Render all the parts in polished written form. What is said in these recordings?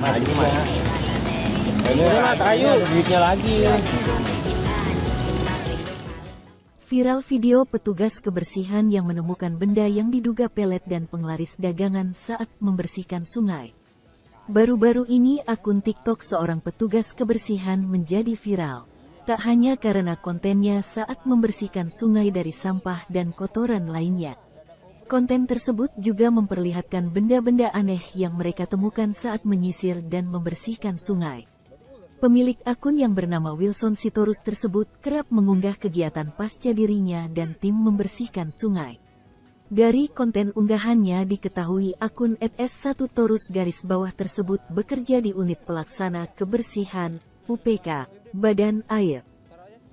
lagi mah. Ini mah kayu duitnya lagi. Viral video petugas kebersihan yang menemukan benda yang diduga pelet dan penglaris dagangan saat membersihkan sungai. Baru-baru ini akun TikTok seorang petugas kebersihan menjadi viral. Tak hanya karena kontennya saat membersihkan sungai dari sampah dan kotoran lainnya. Konten tersebut juga memperlihatkan benda-benda aneh yang mereka temukan saat menyisir dan membersihkan sungai. Pemilik akun yang bernama Wilson Sitorus tersebut kerap mengunggah kegiatan pasca dirinya dan tim membersihkan sungai. Dari konten unggahannya diketahui akun @s1torus tersebut bekerja di unit pelaksana kebersihan, UPK, Badan Air.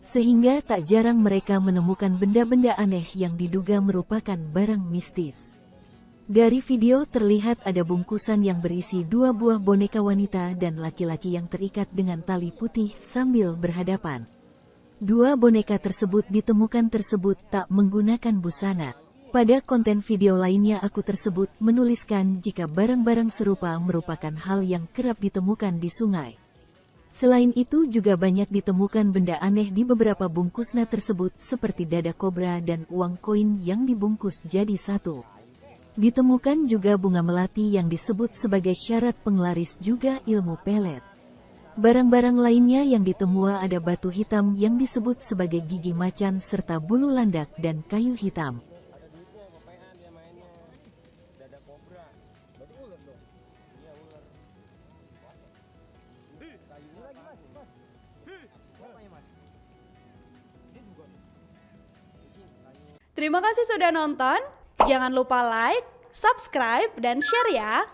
Sehingga tak jarang mereka menemukan benda-benda aneh yang diduga merupakan barang mistis. Dari video terlihat ada bungkusan yang berisi 2 buah boneka wanita dan laki-laki yang terikat dengan tali putih sambil berhadapan. 2 boneka tersebut ditemukan tak menggunakan busana. Pada konten video lainnya aku tersebut menuliskan jika barang-barang serupa merupakan hal yang kerap ditemukan di sungai. Selain itu juga banyak ditemukan benda aneh di beberapa bungkusna tersebut seperti dada kobra dan uang koin yang dibungkus jadi satu. Ditemukan juga bunga melati yang disebut sebagai syarat penglaris juga ilmu pelet. Barang-barang lainnya yang ditemui ada batu hitam yang disebut sebagai gigi macan serta bulu landak dan kayu hitam. Terima kasih sudah nonton. Jangan lupa like, subscribe, dan share ya.